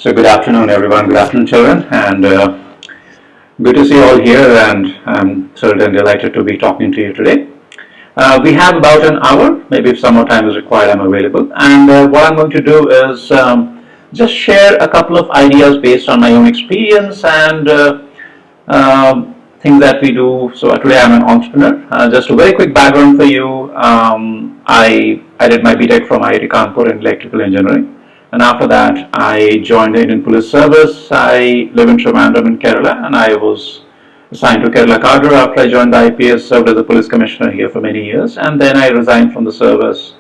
So good afternoon, everyone. Good afternoon, children, and good to see you all here. And I'm thrilled and delighted to be talking to you today. We have about an hour. Maybe if some more time is required, I'm available. And what I'm going to do is just share a couple of ideas based on my own experience and things that we do. So today I'm an entrepreneur. Just a very quick background for you. I did my BTech from IIT Kanpur in electrical engineering. And after that, I joined the Indian Police Service. I live in Trivandrum in Kerala, and I was assigned to Kerala cadre after I joined the IPS, served as a police commissioner here for many years, and then I resigned from the service,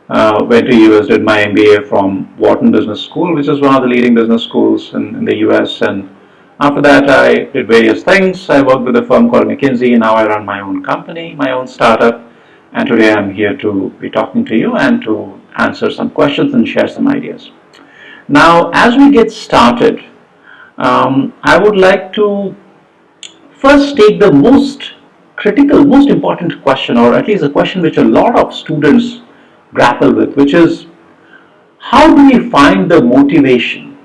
went to US, did my MBA from Wharton Business School, which is one of the leading business schools in the US, and after that I did various things. I worked with a firm called McKinsey, and now I run my own company, my own startup, and today I'm here to be talking to you and to answer some questions and share some ideas. Now, as we get started, I would like to first take the most critical, most important question, or at least a question which a lot of students grapple with, which is, how do we find the motivation?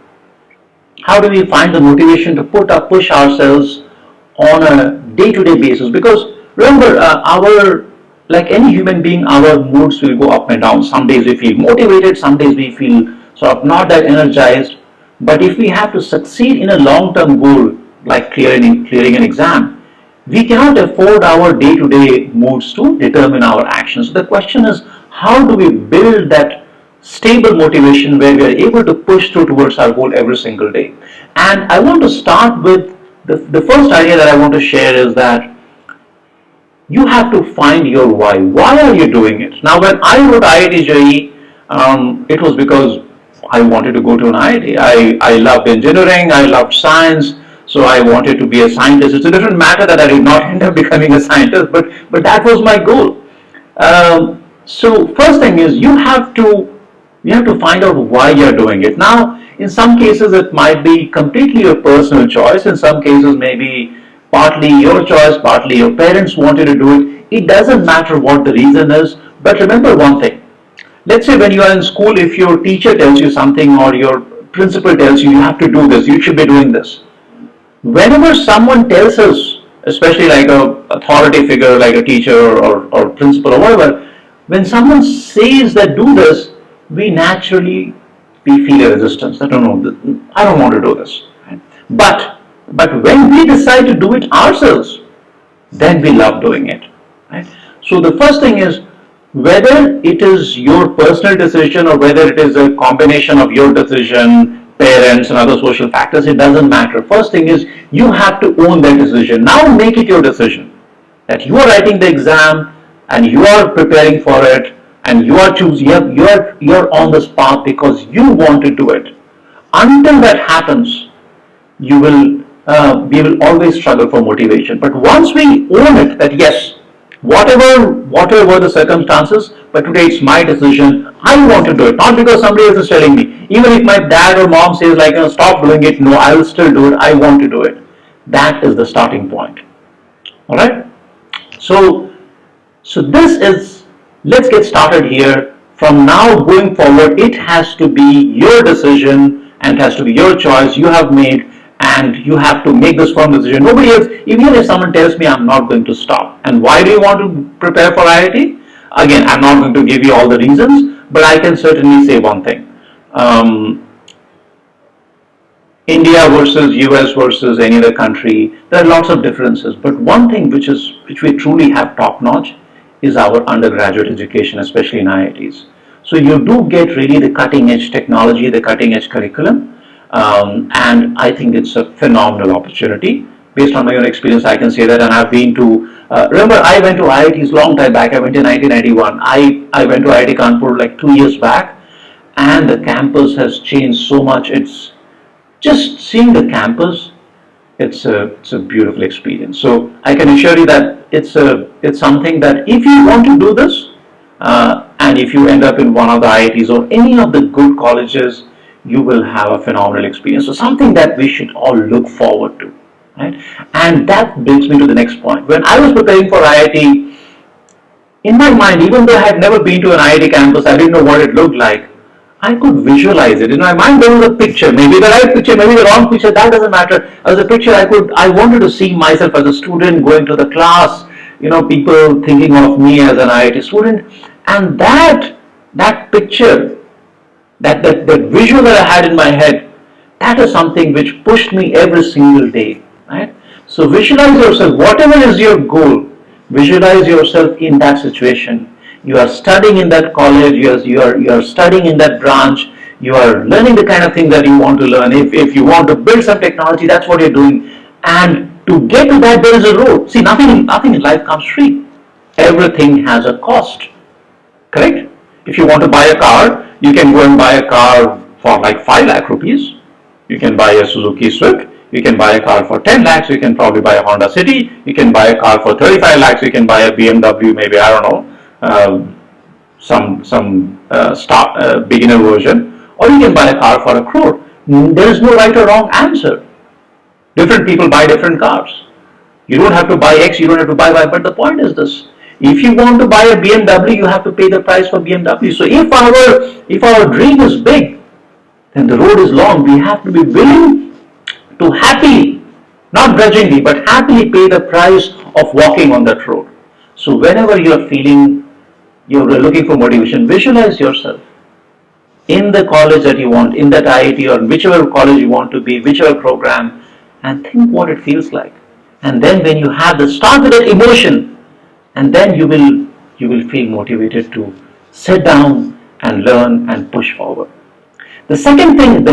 How do we find the motivation to push ourselves on a day-to-day basis? Because remember, like any human being, our moods will go up and down. Some days we feel motivated, some days we feel sort of not that energized. But if we have to succeed in a long-term goal, like clearing an exam, we cannot afford our day-to-day moods to determine our actions. The question is, how do we build that stable motivation where we are able to push through towards our goal every single day? And I want to start with the first idea that I want to share is that you have to find your why. Why are you doing it? Now, when I wrote IIT JEE, it was because I wanted to go to an IIT. I loved engineering, I loved science, so I wanted to be a scientist. It's a different matter that I did not end up becoming a scientist, but that was my goal. So first thing is you have to find out why you're doing it. Now, in some cases it might be completely your personal choice. In some cases maybe partly your choice, partly your parents wanted to do it. It doesn't matter what the reason is, but remember one thing. Let's say when you are in school, if your teacher tells you something or your principal tells you have to do this, you should be doing this. Whenever someone tells us, especially like a authority figure like a teacher or principal or whatever, when someone says that do this, we feel a resistance. I don't want to do this. But when we decide to do it ourselves, then we love doing it. Right? So the first thing is, whether it is your personal decision or whether it is a combination of your decision, parents and other social factors, it doesn't matter. First thing is you have to own that decision. Now make it your decision that you are writing the exam and you are preparing for it and you are choosing, you're on this path because you want to do it. Until that happens, we will always struggle for motivation. But once we own it, that yes, whatever were the circumstances, but today it's my decision, I want to do it, not because somebody else is telling me. Even if my dad or mom says like, stop doing it, no, I will still do it, I want to do it. That is the starting point. Alright? So this is, let's get started here. From now going forward, it has to be your decision and it has to be your choice you have made. And you have to make this firm decision. Nobody else, even if someone tells me I'm not going to stop. And why do you want to prepare for IIT? Again, I'm not going to give you all the reasons, but I can certainly say one thing. India versus US versus any other country, there are lots of differences. But one thing which we truly have top notch is our undergraduate education, especially in IITs. So you do get really the cutting edge technology, the cutting edge curriculum. And I think it's a phenomenal opportunity. Based on my own experience, I can say that, and I've been to, remember I went to IITs long time back. I went in 1991. I went to IIT Kanpur like 2 years back, and the campus has changed so much. It's just seeing the campus, it's a beautiful experience. So I can assure you that it's something that if you want to do this, and if you end up in one of the IITs or any of the good colleges, you will have a phenomenal experience. So something that we should all look forward to. Right? And that brings me to the next point. When I was preparing for IIT, in my mind, even though I had never been to an IIT campus, I didn't know what it looked like, I could visualize it. In my mind, there was a picture, maybe the right picture, maybe the wrong picture, that doesn't matter. As a picture, I wanted to see myself as a student going to the class, people thinking of me as an IIT student. And that picture, that visual that I had in my head, that is something which pushed me every single day, right? So visualize yourself, whatever is your goal, visualize yourself in that situation. You are studying in that college, you are studying in that branch, you are learning the kind of thing that you want to learn. If you want to build some technology, that's what you're doing. And to get to that, there is a road. See, nothing in life comes free. Everything has a cost. Correct? If you want to buy a car, you can go and buy a car for like 5 lakh rupees. You can buy a Suzuki Swift. You can buy a car for 10 lakhs. You can probably buy a Honda City. You can buy a car for 35 lakhs. You can buy a BMW, maybe, I don't know, some beginner version. Or you can buy a car for a crore. There is no right or wrong answer. Different people buy different cars. You don't have to buy X, you don't have to buy Y, but the point is this. If you want to buy a BMW, you have to pay the price for BMW. So if our dream is big, then the road is long. We have to be willing to happily, not grudgingly, but happily pay the price of walking on that road. So whenever you're feeling, you're looking for motivation, visualize yourself in the college that you want, in that IIT or whichever college you want to be, whichever program, and think what it feels like. And then when you have the start with that emotion, and then you will feel motivated to sit down and learn and push forward. The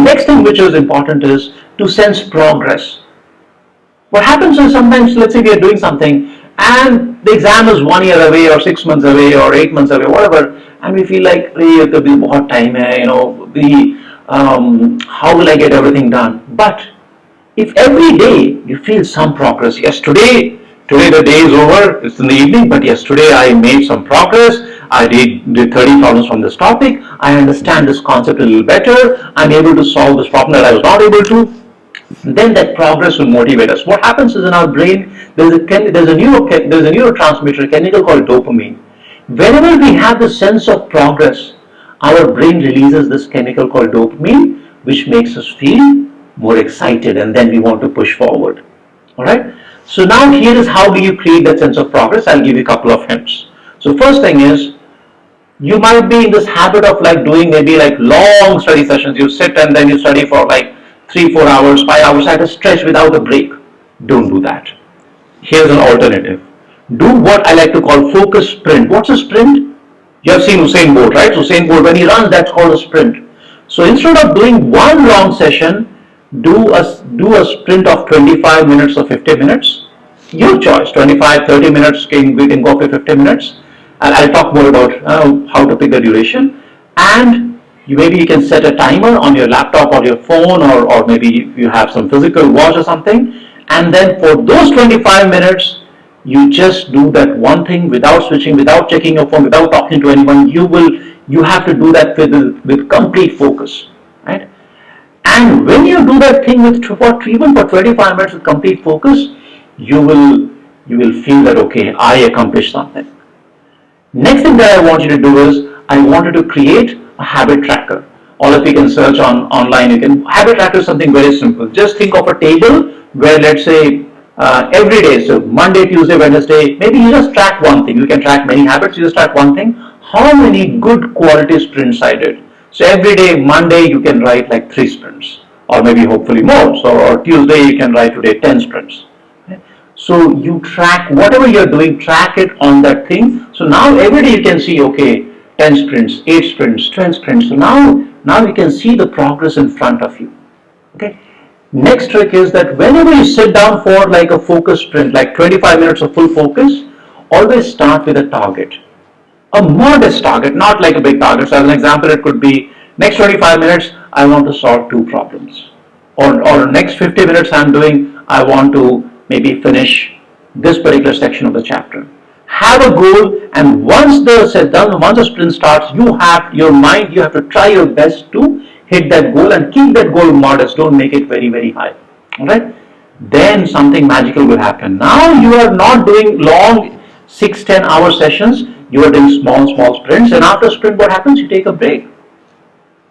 next thing which is important is to sense progress. What happens is sometimes, let's say we are doing something and the exam is 1 year away or 6 months away or 8 months away, whatever, and we feel like, bahut time hai, how will I get everything done? But if every day you feel some progress, yes, today the day is over, it's in the evening, but yes, today I made some progress, I did 30 problems from this topic, I understand this concept a little better, I'm able to solve this problem that I was not able to, then that progress will motivate us. What happens is in our brain, there's a neurotransmitter, a chemical called dopamine. Whenever we have the sense of progress, our brain releases this chemical called dopamine, which makes us feel more excited, and then we want to push forward. Alright? So now here is how do you create that sense of progress. I'll give you a couple of hints. So first thing is, you might be in this habit of doing maybe long study sessions. You sit and then you study for 3-4 hours, 5 hours at a stretch without a break. Don't do that. Here's an alternative. Do what I like to call focus sprint. What's a sprint? You have seen Usain Bolt, right? Usain Bolt, when he runs, that's called a sprint. So instead of doing one long session, do a sprint of 25 minutes or 50 minutes. Your choice, 25, 30 minutes, we can go up to 50 minutes. And I'll talk more about how to pick the duration. And maybe you can set a timer on your laptop or your phone, or maybe you have some physical watch or something. And then for those 25 minutes, you just do that one thing without switching, without checking your phone, without talking to anyone. You have to do that with complete focus, right? And when you do that thing even for 25 minutes with complete focus, you will feel that, okay, I accomplished something. Next thing that I want you to do is, I wanted to create a habit tracker. All of you can search online. Habit tracker is something very simple. Just think of a table where, let's say, every day, so Monday, Tuesday, Wednesday, maybe you just track one thing. You can track many habits, you just track one thing. How many good quality sprints I did? So every day, Monday, you can write 3 sprints, or maybe hopefully more. So or Tuesday, you can write today 10 sprints. Okay? So you track whatever you're doing, track it on that thing. So now every day you can see, okay, 10 sprints, 8 sprints, 10 sprints. So now you can see the progress in front of you. Okay. Next trick is that whenever you sit down for a focus sprint, 25 minutes of full focus, always start with a target. A modest target, not a big target. So as an example, it could be, next 25 minutes, I want to solve 2 problems. Or next 50 minutes I want to maybe finish this particular section of the chapter. Have a goal, and once the sprint starts, you have to try your best to hit that goal, and keep that goal modest. Don't make it very, very high. Alright? Then something magical will happen. Now you are not doing long 6-10 hour sessions. You are doing small sprints, and after sprint, what happens? You take a break.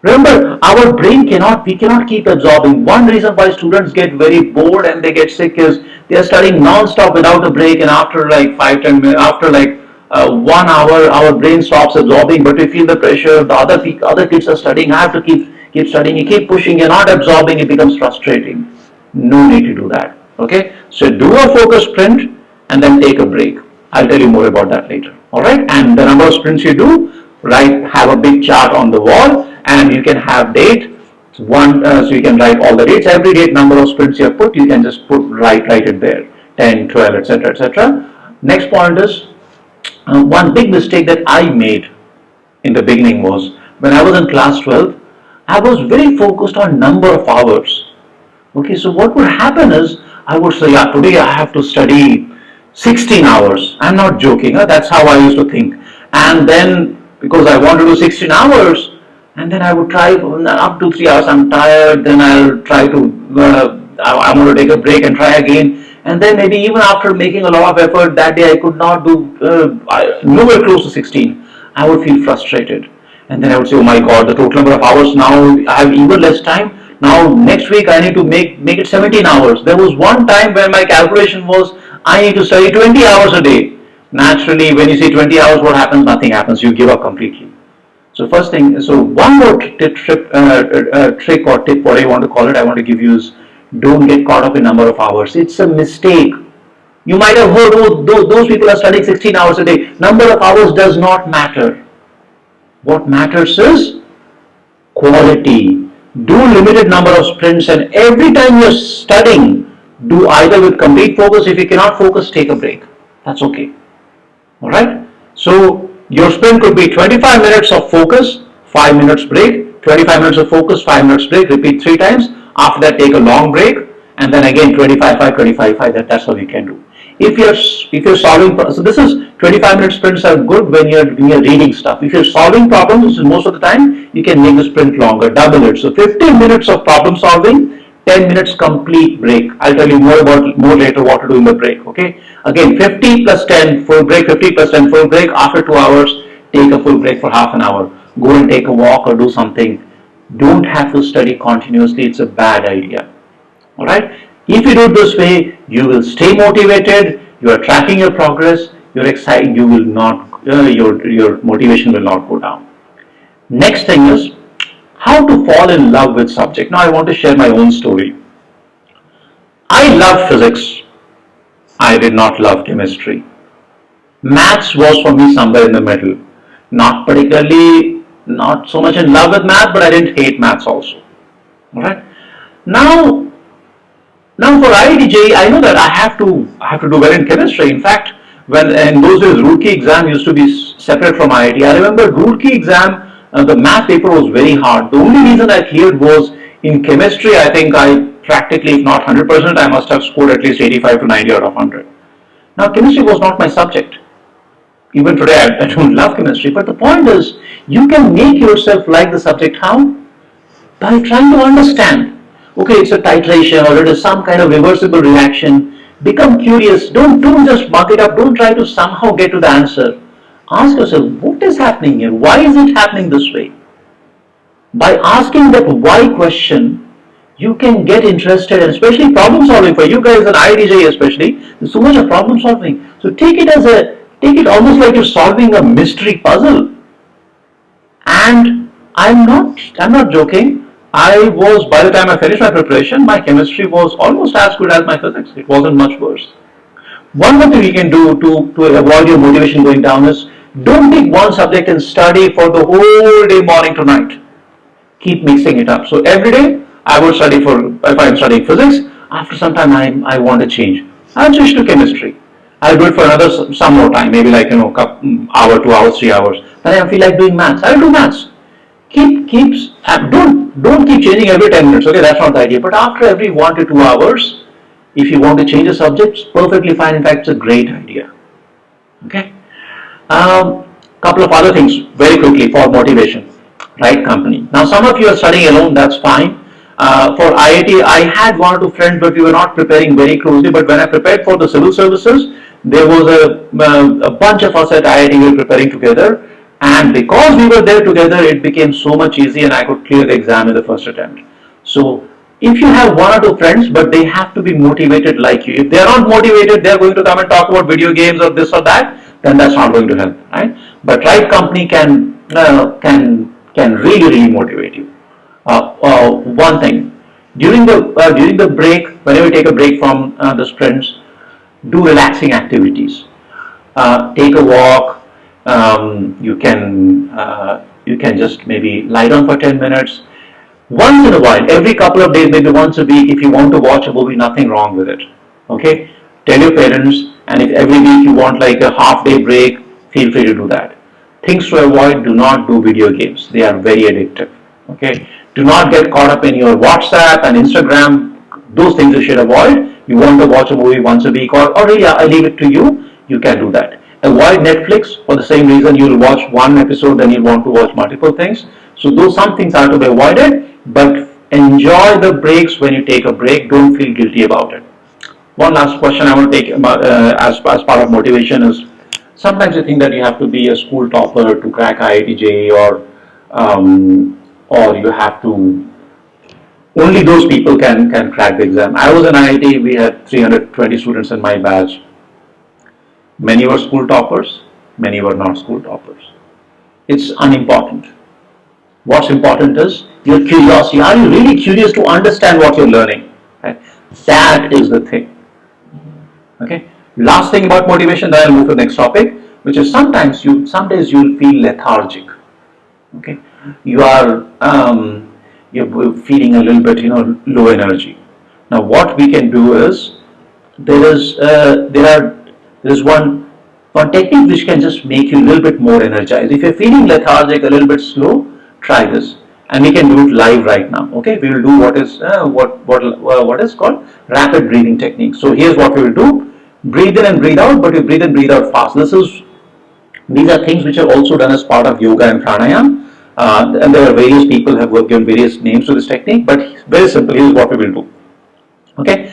Remember, our brain we cannot keep absorbing. One reason why students get very bored and they get sick is they are studying non-stop without a break, and after like 5-10 minutes, after like 1 hour, our brain stops absorbing. But we feel the pressure. The other kids are studying. I have to keep studying. You keep pushing. You're not absorbing. It becomes frustrating. No need to do that. Okay. So do a focus sprint and then take a break. I'll tell you more about that later. All right. And the number of sprints you do, right? Have a big chart on the wall, and you can have date so you can write all the dates, every date, number of sprints you have put, you can just write it there, 10, 12, etc., etc. Next point is one big mistake that I made in the beginning was when I was in class 12, I was very focused on number of hours. Okay, so what would happen is I would say, yeah, today I have to study 16 hours. I'm not joking. That's how I used to think. And then because I want to do 16 hours, and then I would try up to 3 hours. I'm tired. Then I'll try to. I want to take a break and try again. And then maybe even after making a lot of effort that day, I could not do nowhere close to 16. I would feel frustrated, and then I would say, "Oh my God, the total number of hours now I have even less time. Now next week I need to make it 17 hours." There was one time when my calculation was I need to study 20 hours a day. Naturally, when you say 20 hours, what happens? Nothing happens. You give up completely. So first thing, so one more trick or tip, whatever you want to call it, I want to give you is don't get caught up in number of hours. It's a mistake. You might have heard, oh, those people are studying 16 hours a day. Number of hours does not matter. What matters is quality. Do limited number of sprints, and every time you're studying, do either with complete focus. If you cannot focus, take a break. That's okay. Alright? So your sprint could be 25 minutes of focus, 5 minutes break, 25 minutes of focus, 5 minutes break, repeat 3 times. After that, take a long break, and then again 25, 5, 25, 5. That's how you can do. If you're solving, so this is 25 minute sprints are good when you're reading stuff. If you're solving problems, which is most of the time, you can make the sprint longer, double it. So 15 minutes of problem solving, 10 minutes complete break. I'll tell you more later what to do in the break. Okay. Again, 50 plus 10 full break, 50 plus 10 full break. After 2 hours, take a full break for half an hour. Go and take a walk or do something. Don't have to study continuously. It's a bad idea. All right. If you do it this way, you will stay motivated. You are tracking your progress. You're excited. You will not. Your motivation will not go down. Next thing is how to fall in love with subject. Now I want to share my own story. I love physics. I did not love chemistry. Maths was for me somewhere in the middle. Not particularly, not so much in love with math, but I didn't hate maths also. Alright. Now for IIT I know that I have to do well in chemistry. In fact, when in those days Roorkee exam used to be separate from IIT. I remember Roorkee exam, the math paper was very hard. The only reason I cleared was in chemistry. I think I practically, if not 100%, I must have scored at least 85 to 90 out of 100. Now chemistry was not my subject. Even today I don't love chemistry, but the point is you can make yourself like the subject. How? By trying to understand. Okay, it's a titration or it is some kind of reversible reaction. Become curious. Don't just mug it up. Don't try to somehow get to the answer. Ask yourself, what is happening here? Why is it happening this way? By asking that why question, you can get interested, and especially problem solving for you guys in IIT especially. There's so much of problem solving. So take it almost like you're solving a mystery puzzle. And I'm not joking. By the time I finished my preparation, my chemistry was almost as good as my physics. It wasn't much worse. One more thing you can do to avoid your motivation going down is don't pick one subject and study for the whole day, morning to night. Keep mixing it up. So every day I would study if I'm studying physics, after some time I want to change. I'll switch to chemistry. I'll do it for some more time, maybe like hour, 2 hours, 3 hours. Then I feel like doing maths. I'll do maths. Don't keep changing every 10 minutes. Okay, that's not the idea. But after every 1 to 2 hours, if you want to change a subject, it's perfectly fine. In fact, it's a great idea. Okay. Couple of other things very quickly for motivation. Right company. Now, some of you are studying alone. That's fine. For IIT, I had 1 or 2 friends, but we were not preparing very closely. But when I prepared for the civil services, there was a bunch of us at IIT we were preparing together. And because we were there together, it became so much easy and I could clear the exam in the first attempt. So if you have one or two friends, but they have to be motivated like you. If they are not motivated, they are going to come and talk about video games or this or that, then that's not going to help, right? But right company can really motivate you. One thing, during the break, whenever you take a break from the sprints, do relaxing activities. Take a walk. You can just maybe lie down for 10 minutes. Once in a while, every couple of days, maybe once a week, if you want to watch a movie, nothing wrong with it. Okay? Tell your parents, and if every week you want like a half day break, feel free to do that. Things to avoid: do not do video games. They are very addictive. Okay? Do not get caught up in your WhatsApp and Instagram. Those things you should avoid. You want to watch a movie once a week, or really, I leave it to you. You can do that. Avoid Netflix for the same reason. You'll watch one episode, then you'll want to watch multiple things. So those some things are to be avoided, but enjoy the breaks when you take a break. Don't feel guilty about it. One last question I want to take about, as part of motivation is, sometimes you think that you have to be a school topper to crack IIT JEE, or you have to, only those people can crack the exam. I was in IIT, we had 320 students in my batch. Many were school toppers, many were not school toppers. It's unimportant. What's important is your curiosity. Are you really curious to understand what you're learning? Right? That is the thing. Okay. Last thing about motivation, then I'll move to the next topic, which is some days you'll feel lethargic. Okay. You're feeling a little bit, low energy. Now, what we can do is there is one technique which can just make you a little bit more energized. If you're feeling lethargic, a little bit slow, try this, and we can do it live right now. Okay, we will do what is called rapid breathing technique. So here's what we will do: breathe in and breathe out, but you breathe in, breathe out fast. These are things which are also done as part of yoga and pranayama. And there are various people who have given various names to this technique, but very simple. Here's what we will do. Okay,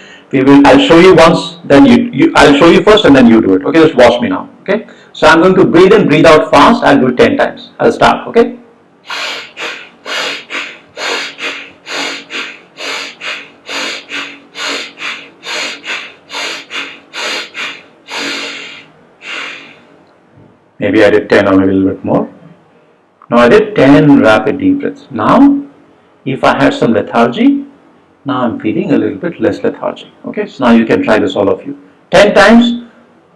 I'll show you once, then I'll show you first, and then you do it. Okay, just watch me now. Okay, so I'm going to breathe in, breathe out fast. I'll do it 10 times. I'll start. Okay. Maybe I did 10 or maybe a little bit more. Now I did 10 rapid deep breaths. Now, if I had some lethargy, now I'm feeling a little bit less lethargy. Okay, so now you can try this, all of you. 10 times,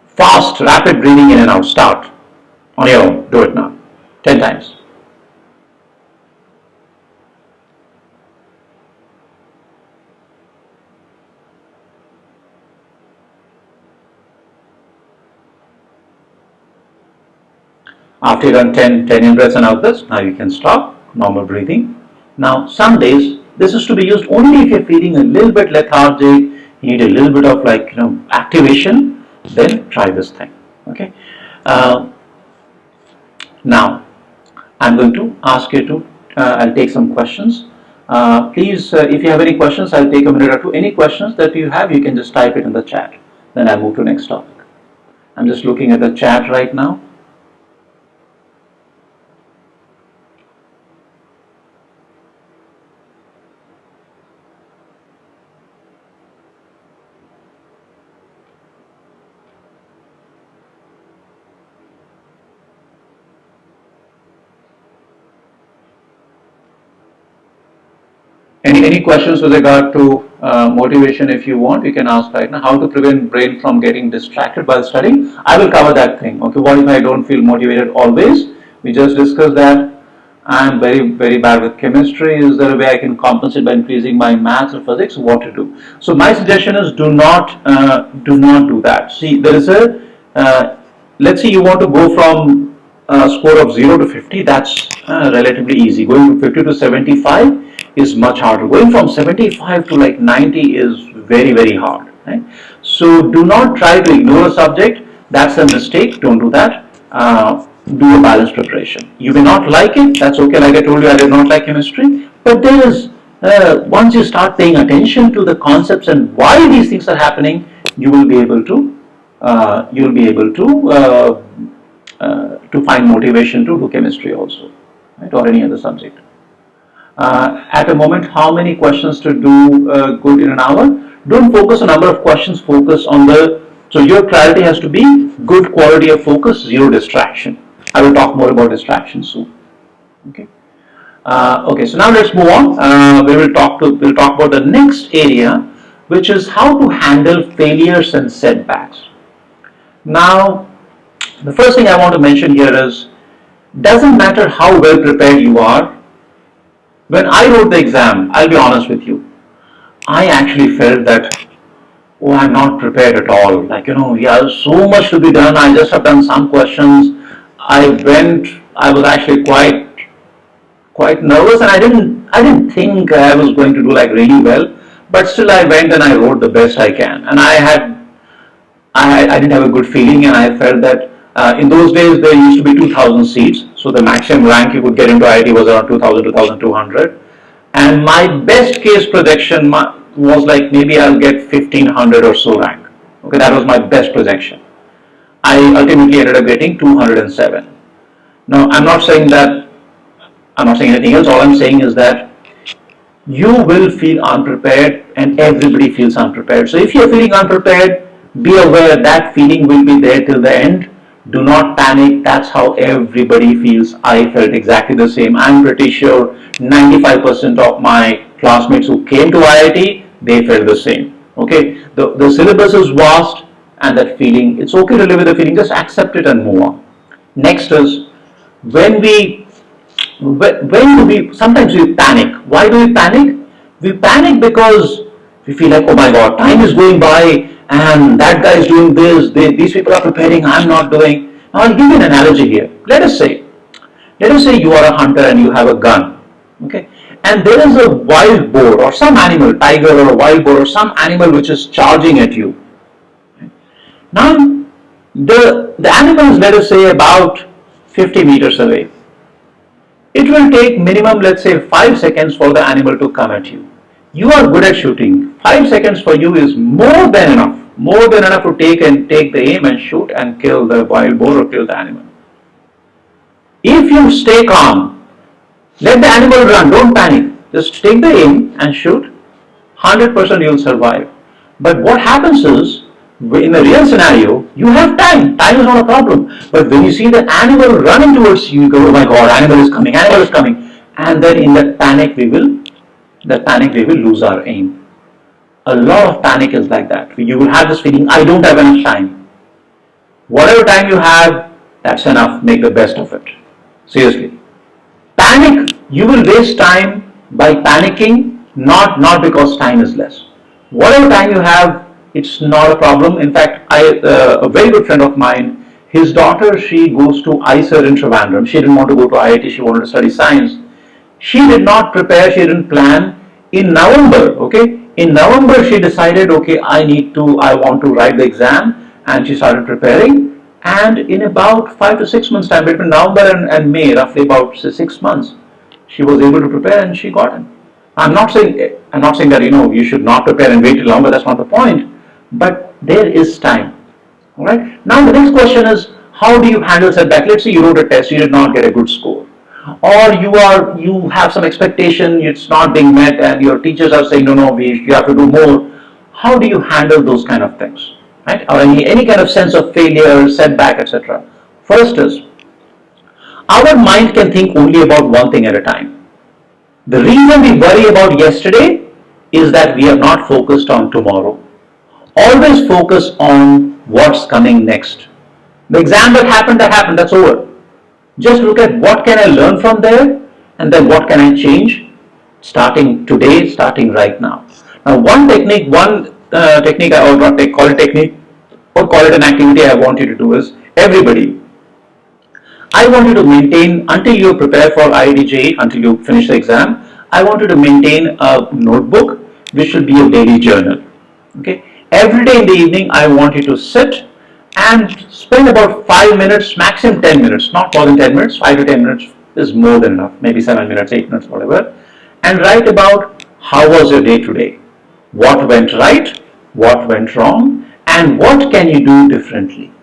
fast, rapid breathing in and out. Start on your own. Do it now. 10 times. After you've done 10 in breaths and out breaths, now you can stop, normal breathing. Now, some days, this is to be used only if you're feeling a little bit lethargic, you need a little bit of activation, then try this thing. Okay. Now, I'm going to ask you to, I'll take some questions. Please, if you have any questions, I'll take a minute or two. Any questions that you have, you can just type it in the chat. Then I'll move to the next topic. I'm just looking at the chat right now. Any questions with regard to motivation? If you want, you can ask right now. How to prevent brain from getting distracted while studying? I will cover that thing. Okay, what if I don't feel motivated always? We just discussed that. I'm very bad with chemistry. Is there a way I can compensate by increasing my maths or physics? What to do? So my suggestion is do not do that. See, there is a let's say you want to go from a score of 0 to 50. That's relatively easy. Going from 50 to 75 is much harder. Going from 75 to like 90 is very hard. Right? So do not try to ignore a subject. That's a mistake. Don't do that. Do a balanced preparation. You may not like it. That's okay. Like I told you, I did not like chemistry. But there is once you start paying attention to the concepts and why these things are happening, you will be able to to find motivation to do chemistry also, right, or any other subject. At a moment, how many questions to do good in an hour? Don't focus on number of questions, focus on so your clarity has to be good quality of focus, zero distraction. I will talk more about distraction soon. Okay. Okay, so now let's move on. We'll talk about the next area, which is how to handle failures and setbacks. Now, the first thing I want to mention here is, doesn't matter how well prepared you are. When I wrote the exam, I'll be honest with you, I actually felt that, oh, I'm not prepared at all. Like, yeah, so much to be done. I just have done some questions. I was actually quite nervous, and I didn't think I was going to do like really well, but still I went and I wrote the best I can, and I didn't have a good feeling, and I felt that in those days there used to be 2,000 seats, so the maximum rank you could get into IIT was around 2,000, 2,200, and my best case projection was like maybe I'll get 1,500 or so rank. Okay, that was my best projection. I ultimately ended up getting 207. Now, I'm not saying anything else. All I'm saying is that you will feel unprepared, and everybody feels unprepared. So if you're feeling unprepared, be aware that feeling will be there till the end. Do not panic. That's how everybody feels. I felt exactly the same. I'm pretty sure 95% of my classmates who came to IIT, they felt the same. Okay, the syllabus is vast, and that feeling, it's okay to live with the feeling. Just accept it and move on. Next is, sometimes we panic. Why do we panic? We panic because we feel like, oh my God, time is going by, and that guy is doing this, these people are preparing, I'm not doing. Now I'll give you an analogy here. Let us say you are a hunter and you have a gun, okay, and there is a wild boar or some animal, tiger or a wild boar or some animal which is charging at you. Now the animal is, let us say, about 50 meters away. It will take minimum, let's say, 5 seconds for the animal to come at you. You are good at shooting. 5 seconds for you is more than enough to take the aim and shoot and kill the wild boar or kill the animal. If you stay calm, let the animal run, don't panic, just take the aim and shoot, 100% you'll survive. But what happens is, in the real scenario, you have time is not a problem, but when you see the animal running towards you, you go, oh my God, animal is coming, and then in that panic we will lose our aim. A lot of panic is like that. You will have this feeling, I don't have enough time. Whatever time you have, that's enough. Make the best of it. Seriously. Panic. You will waste time by panicking, not because time is less. Whatever time you have, it's not a problem. In fact, a very good friend of mine, his daughter, she goes to IITian in Trivandrum. She didn't want to go to IIT, she wanted to study science. She did not prepare, she didn't plan. In November, she decided, okay, I want to write the exam, and she started preparing. And in about 5 to 6 months time, between November and May, roughly about 6 months, she was able to prepare and she got in. I'm not saying that you should not prepare and wait till longer. That's not the point. But there is time. All right. Now the next question is, how do you handle setback? Let's say you wrote a test, you did not get a good score, or you have some expectation, it's not being met, and your teachers are saying, no, you have to do more. How do you handle those kind of things, right? Or any kind of sense of failure, setback, etc. First is, our mind can think only about one thing at a time. The reason we worry about yesterday is that we are not focused on tomorrow. Always focus on what's coming next. The exam that happened, that's over. Just look at what can I learn from there, and then what can I change starting today, starting right now. Now one technique, I will not call it technique or call it an activity I want you to do is, everybody, I want you to maintain, until you prepare for IIT JEE, until you finish the exam, I want you to maintain a notebook which should be a daily journal. Okay. Every day in the evening, I want you to sit and spend about 5 minutes, maximum 10 minutes, not more than 10 minutes, 5 to 10 minutes is more than enough, maybe 7 minutes, 8 minutes, whatever, and write about how was your day today, what went right, what went wrong, and what can you do differently.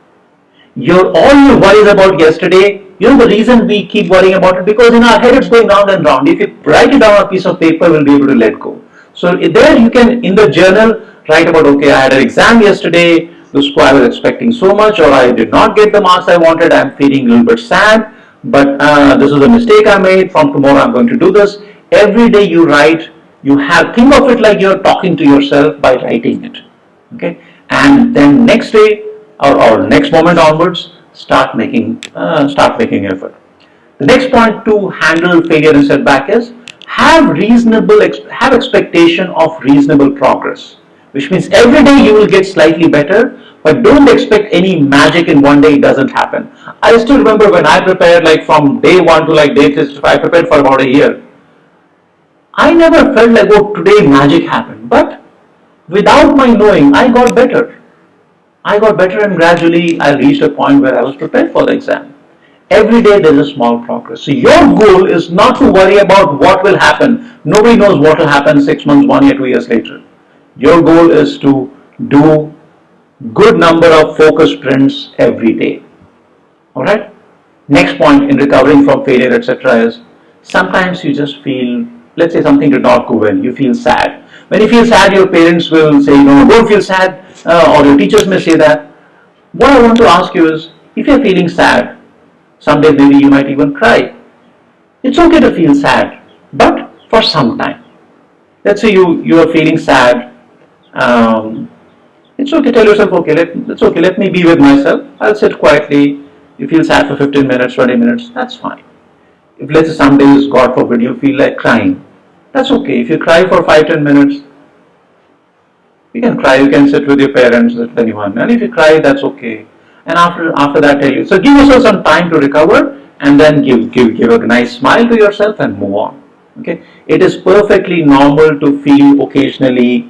All your worries about yesterday, the reason we keep worrying about it, because in our head it's going round and round. If you write it down on a piece of paper, we'll be able to let go. So there you can, in the journal, write about, okay, I had an exam yesterday, the score I was expecting so much, or I did not get the marks I wanted, I'm feeling a little bit sad, but this is a mistake I made, from tomorrow I'm going to do this. Every day you write, think of it like you're talking to yourself by writing it. Okay, and then next day, or next moment onwards, start making effort. The next point to handle failure and setback is have expectation of reasonable progress, which means every day you will get slightly better, but don't expect any magic in one day. It doesn't happen. I still remember when I prepared, like from day 1 to like day 65, I prepared for about a year. I never felt like, oh, today magic happened, but without my knowing, I got better. And gradually I reached a point where I was prepared for the exam. Every day there is a small progress. So your goal is not to worry about what will happen. Nobody knows what will happen 6 months, 1 year, 2 years later. Your goal is to do good number of focus sprints every day. Alright? Next point in recovering from failure, etc. is sometimes you just feel, let's say something did not go well, you feel sad. When you feel sad, your parents will say, no, don't feel sad, or your teachers may say that. What I want to ask you is, if you're feeling sad, someday maybe you might even cry. It's okay to feel sad, but for some time. Let's say you are feeling sad. It's okay, tell yourself, okay, let me be with myself. I'll sit quietly. You feel sad for 15 minutes, 20 minutes, that's fine. If let's say some days, God forbid, you feel like crying, that's okay. If you cry for 5-10 minutes, you can cry, you can sit with your parents, with anyone. And if you cry, that's okay. And after that, tell you. So give yourself some time to recover, and then give a nice smile to yourself and move on. Okay? It is perfectly normal to feel occasionally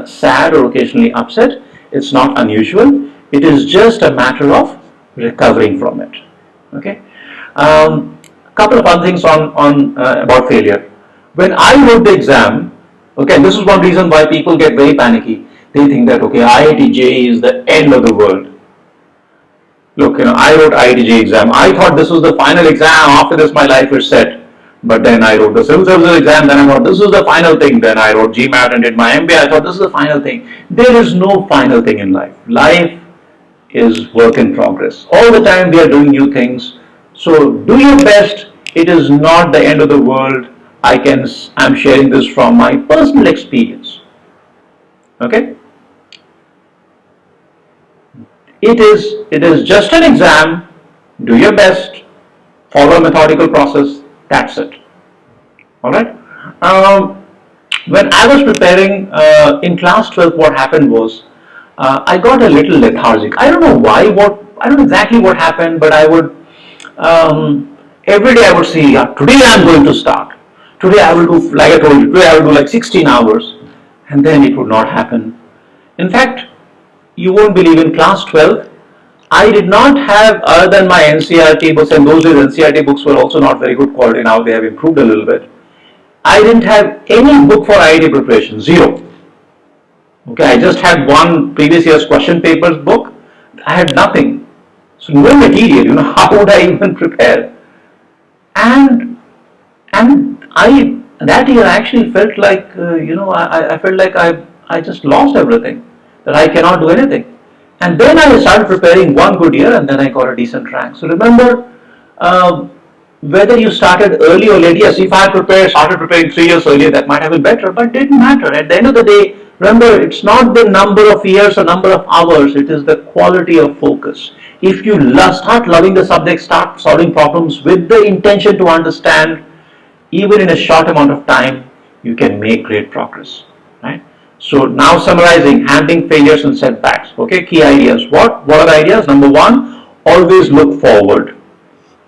sad or occasionally upset. It's not unusual. It is just a matter of recovering from it. Okay? Couple of other things on about failure. When I wrote the exam, okay, this is one reason why people get very panicky. They think that, okay, IIT JEE is the end of the world. Look, I wrote IIT JEE exam. I thought this was the final exam. After this, my life is set. But then I wrote the civil services exam. Then I thought this is the final thing. Then I wrote GMAT and did my MBA. I thought this is the final thing. There is no final thing in life. Life is work in progress. All the time we are doing new things. So do your best. It is not the end of the world. I'm sharing this from my personal experience. Okay? It is just an exam. Do your best. Follow a methodical process. That's it. Alright? When I was preparing in class 12, what happened was I got a little lethargic. I don't know why, I don't know exactly what happened, but I would every day I would say, yeah, today I'm going to start. Today I will do, like I told you, today I will do like 16 hours, and then it would not happen. In fact, you won't believe, in class 12, I did not have, other than my NCERT books, and those days NCERT books were also not very good quality. Now they have improved a little bit. I didn't have any book for IIT preparation, zero. Okay, I just had one previous year's question papers book. I had nothing. So no material, how would I even prepare? And that year I actually felt like, I felt like I just lost everything, that I cannot do anything. And then I started preparing one good year, and then I got a decent rank. So remember, whether you started early or late, yes, if I started preparing 3 years earlier, that might have been better, but it didn't matter. At the end of the day, remember, it's not the number of years or number of hours, it is the quality of focus. If you start loving the subject, start solving problems with the intention to understand, even in a short amount of time, you can make great progress, right? So now summarizing, handling failures and setbacks. Okay, key ideas. What are the ideas? Number one, always look forward.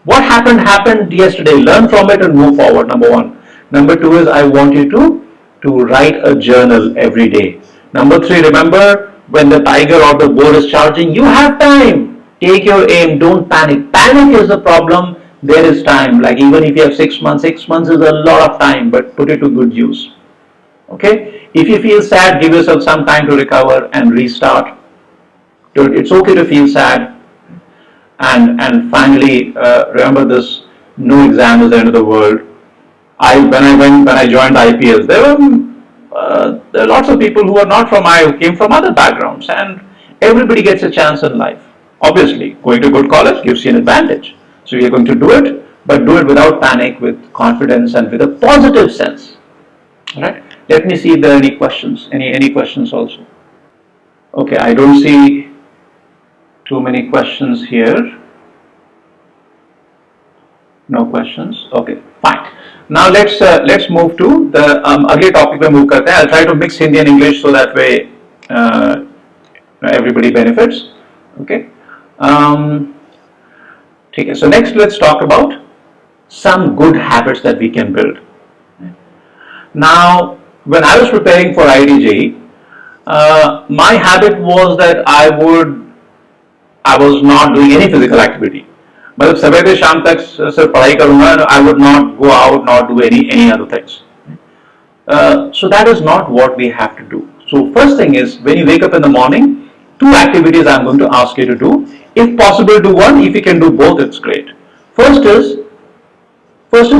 What happened yesterday. Learn from it and move forward. Number one. Number two is, I want you to write a journal every day. Number three, remember, when the tiger or the boar is charging, you have time. Take your aim. Don't panic. Panic is the problem. There is time. Like even if you have 6 months, 6 months is a lot of time, but put it to good use. Okay? If you feel sad, give yourself some time to recover and restart. It's okay to feel sad. And finally, remember this: no exam is the end of the world. When I joined IPS, there are lots of people who are not from who came from other backgrounds, and everybody gets a chance in life. Obviously, going to a good college gives you an advantage. So you're going to do it, but do it without panic, with confidence, and with a positive sense. All right. Let me see if there are any questions. Any questions also? Okay, I don't see too many questions here. No questions. Okay, fine. Now let's move to the अगले topic पे move करते हैं. I'll try to mix Hindi and English so that way everybody benefits. Okay. Okay. So next let's talk about some good habits that we can build. Now, when I was preparing for IIT JEE, my habit was that I was not doing any physical activity. मतलब सुबह से शाम तक सिर्फ पढ़ाई करूंगा. I would not go out, not do any other things. So that is not what we have to do. So first thing is, when you wake up in the morning, 2 activities I'm going to ask you to do. If possible, do one. If you can do both, it's great. First is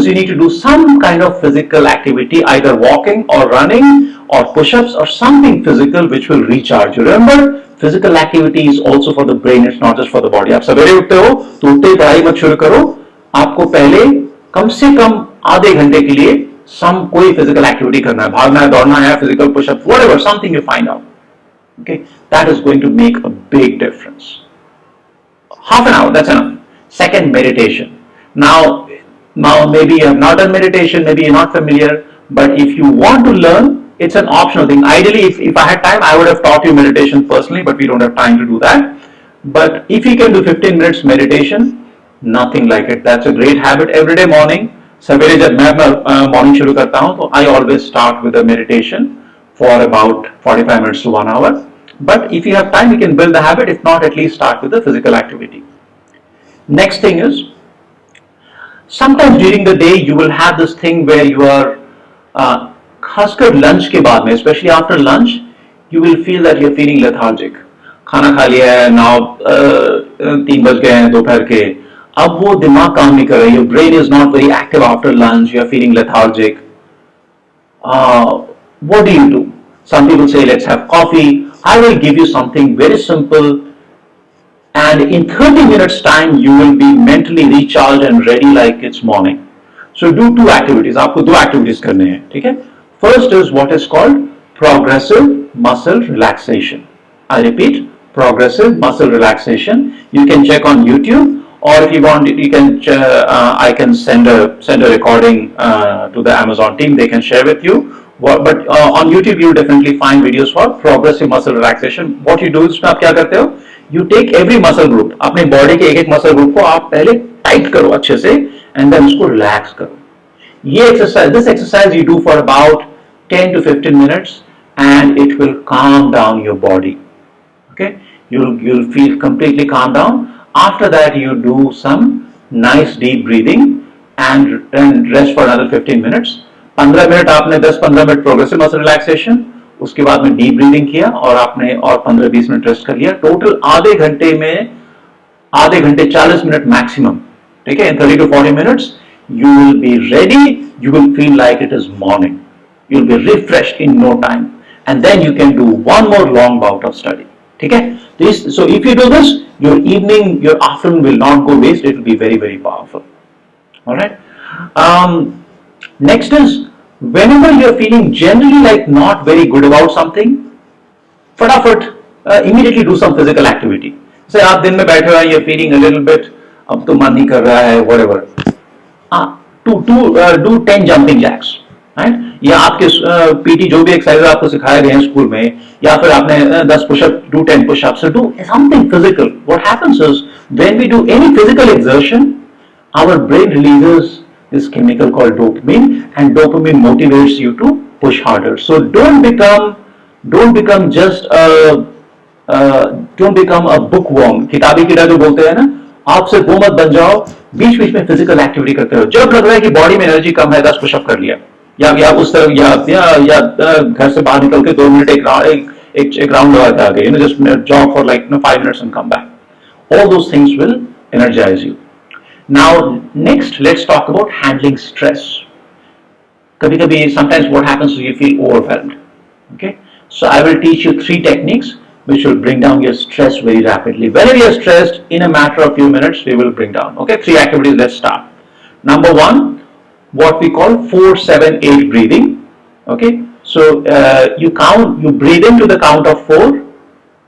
you need to do some kind of physical activity, either walking or running or push-ups or something physical which will recharge you. Remember, physical activity is also for the brain, it's not just for the body. आप सवेरे उठते हो तो उठते ही पढ़ाई मत शुरू करो. आपको पहले कम से कम आधे घंटे के लिए कोई physical activity करना है. भागना है, दौड़ना है, physical push-ups, whatever, something you find out. Okay, that is going to make a big difference. Half an hour, that's enough. Second, meditation. Now maybe you have not done meditation, maybe you're not familiar, but if you want to learn, it's an optional thing. Ideally, if I had time, I would have taught you meditation personally, but we don't have time to do that. But if you can do 15 minutes meditation, nothing like it. That's a great habit. Every day morning, सवेरे जब मैं morning शुरू करता हूँ, तो I always start with a meditation for about 45 minutes to 1 hour. But if you have time, you can build the habit. If not, at least start with a physical activity. Next thing is, sometimes during the day you will have this thing where you are खासकर lunch के बाद में, especially after lunch, you will feel that you're feeling lethargic. खाना खा लिया है, now 3 बज गए हैं दोपहर के, अब वो दिमाग काम नहीं कर रहा है. Your brain is not very active after lunch. You are feeling lethargic. What do? Some people say, let's have coffee. I will give you something very simple, and in 30 minutes time you will be mentally recharged and ready like it's morning. So do 2 activities. आपको 2 activities करने हैं, ठीक है? First is what is called progressive muscle relaxation. I repeat, progressive muscle relaxation. You can check on YouTube, or if you want, you can. I can send a recording to the Amazon team. They can share with you. But on YouTube, you will definitely find videos for progressive muscle relaxation. What you do is, आप क्या करते हो? You take every muscle group. अपने body के एक muscle group को आप पहले tight करो अच्छे से, and then उसको relax करो. This exercise you do for about 10 to 15 minutes, and it will calm down your body. Okay, you'll feel completely calm down. After that, you do some nice deep breathing and rest for another 15 minutes. 15 minute आपने 10-15 minute progressive muscle relaxation, उसके बाद में deep breathing किया और आपने और 15-20 minute rest कर लिया. टोटल आधे घंटे 40 मिनट मैक्सिमम. ठीक है, in 30 to 40 minutes you will be ready. You will feel like it is morning. You'll be refreshed in no time, and then you can do one more long bout of study. ठीक है, so if you do this, your evening, your afternoon will not go waste. It will be very, very powerful. All right. Next is, whenever you're feeling generally like not very good about something, फटाफट immediately do some physical activity. Say आप दिन में बैठे हुए, you're feeling a little bit, अब तो मन नहीं कर रहा है, whatever. Do 10 jumping jacks. Right? या आपके पीटी जो भी एक्सरसाइज आपको सिखाए गए हैं स्कूल में, या फिर आपने 10 pushup, do 10 push-ups, so do something physical. What happens is, when we do any physical exertion, our brain releases this chemical called dopamine, and dopamine motivates you to push harder. So don't become just don't become a bookworm. किताबी कीड़ा जो बोलते हैं ना, आपसे वो मत बन जाओ. बीच बीच में फिजिकल एक्टिविटी करते हो. जब लग रहा है कि बॉडी में एनर्जी कम है, 10 पुशअप कर लिया, या उस तरह या घर से बाहर निकल के 2 मिनट एक round लगा के आ गए, just jog for like 5 minutes and come back. All those things will energize you. Now next, let's talk about handling stress. कभी-कभी sometimes what happens is you feel overwhelmed. Okay, so I will teach you 3 techniques which will bring down your stress very rapidly. Whenever you're stressed, in a matter of few minutes, we will bring down. Okay, 3 activities. Let's start. Number 1, what we call 4-7-8 breathing. Okay, so you breathe into the count of 4,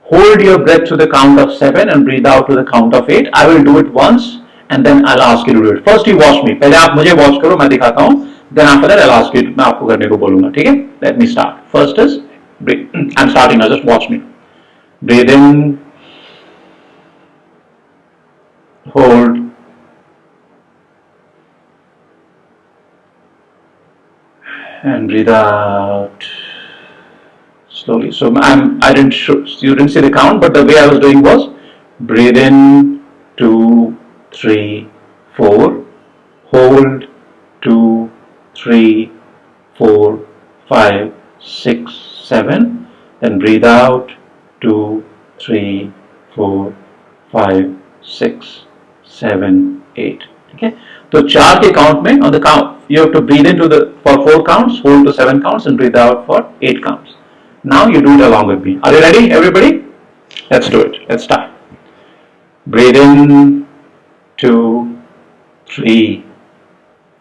hold your breath to the count of 7 and breathe out to the count of 8. I will do it once and then I'll ask you to do it. First you watch me. पहले आप मुझे watch करो, मैं दिखाता हूँ. Then after that I'll ask you. मैं आपको करने को बोलूँगा, ठीक है? Let me start. First is breathe. I'm starting now. Just watch me. Breathe in, hold, and breathe out slowly. So you didn't see the count, but the way I was doing was breathe in 2, 3, 4, hold 2, 3, 4, 5, 6, 7, then breathe out 2, 3, 4, 5, 6, 7, 8. Okay. So 4 के count में, on the count, you have to breathe into for 4 counts, hold to 7 counts, and breathe out for 8 counts. Now you do it along with me. Are you ready, everybody? Let's do it. Let's start. Breathe in 2, 3,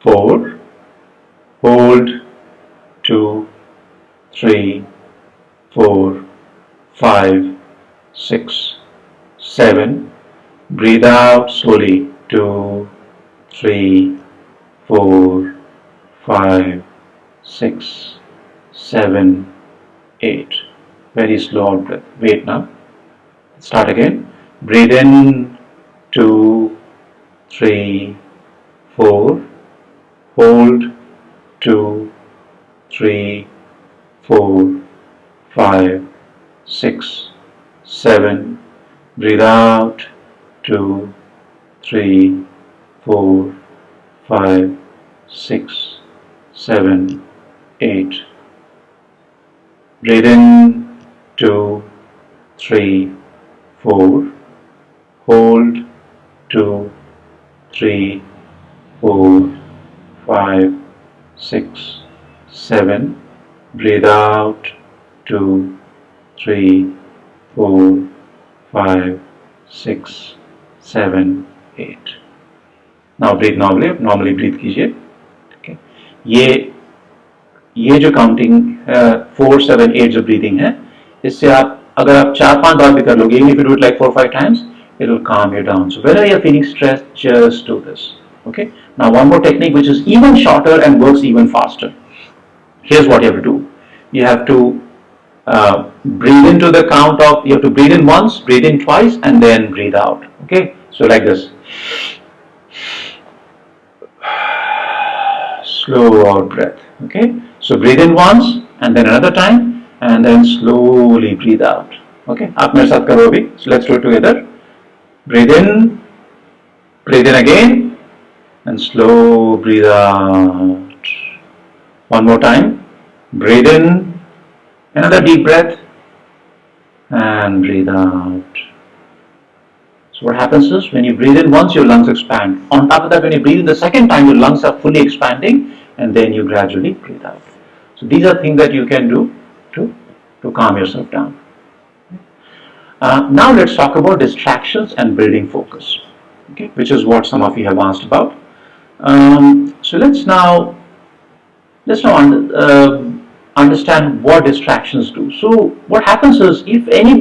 4. Hold 2, 3, 4, 5, 6, 7. Breathe out slowly. 2, 3, 4, 5, 6, 7, 8. Very slow out breath. Wait now. Start again. Breathe in 2, 3, 4. Hold 2, 3, 4, 5, 6, 7. Breathe out 2, 3, 4, 5, 6, 7, 8. Breathe in 2, 3, 4. Hold 2, 3, 4, 5, 6, 7. Breathe out 2, 3, 4, 5, 6, 7, 8. Now breathe normally. Normally breathe कीजिए. Okay. ये जो counting 4, 7, 8 जो breathing है, इससे आप अगर आप 4-5 बार भी कर लोगे, even if you do it like 4-5 times, it will calm you down. So whenever you're feeling stressed, just do this. Okay. Now one more technique which is even shorter and works even faster. Here's what you have to do. You have to breathe into the count of, you have to breathe in once, breathe in twice, and then breathe out. Okay. So like this. Slow out breath. Okay. So breathe in once and then another time and then slowly breathe out. Okay. आप मेरे साथ करो अभी. So let's do it together. Breathe in again, and slow breathe out. One more time. Breathe in, another deep breath, and breathe out. So what happens is when you breathe in once, your lungs expand. On top of that, when you breathe in the second time, your lungs are fully expanding, and then you gradually breathe out. So these are things that you can do to calm yourself down. Now let's talk about distractions and building focus, okay, which is what some of you have asked about. So let's now understand what distractions do. So what happens is, if any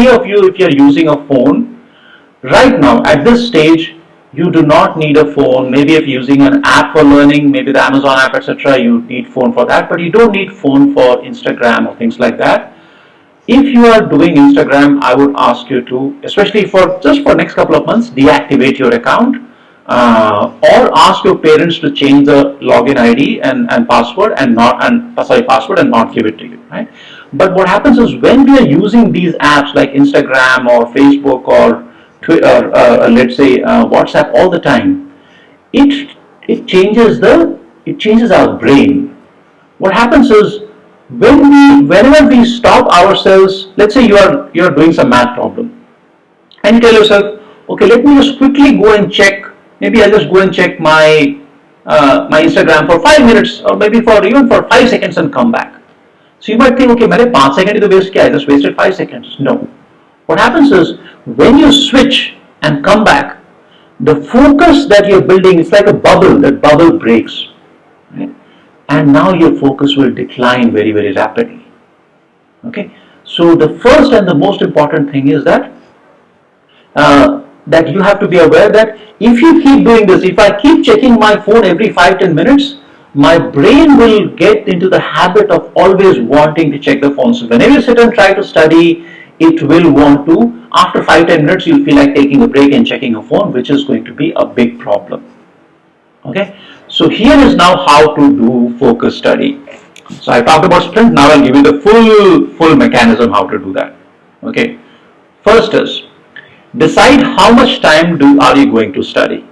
of you, if you're using a phone right now at this stage, you do not need a phone. Maybe if you're using an app for learning, maybe the Amazon app, etc., you need phone for that, but you don't need phone for Instagram or things like that. If you are doing Instagram, I would ask you to, especially for next couple of months, deactivate your account, or ask your parents to change the login ID and password and not give it to you, right? But what happens is, when we are using these apps like Instagram or Facebook or Twitter, let's say WhatsApp all the time, it changes our brain. What happens is, Whenever we stop ourselves, let's say you're doing some math problem, and you tell yourself, okay, let me just quickly go and check. Maybe I'll just go and check my Instagram for 5 minutes, or maybe for even for 5 seconds, and come back. So you might think, okay, मैंने 5 second तो waste किया, I just wasted 5 seconds. No. What happens is when you switch and come back, the focus that you're building is like a bubble. That bubble breaks, right? And now your focus will decline very, very rapidly. Okay. So the first and the most important thing is that that you have to be aware that if you keep doing this, if I keep checking my phone every 5-10 minutes, my brain will get into the habit of always wanting to check the phone. So whenever you sit and try to study, it will want to, after 5-10 minutes, you'll feel like taking a break and checking your phone, which is going to be a big problem. Okay, so here is now how to do focus study. So I talked about sprint, now I'll give you the full mechanism how to do that. Okay, first is decide how much time are you going to study.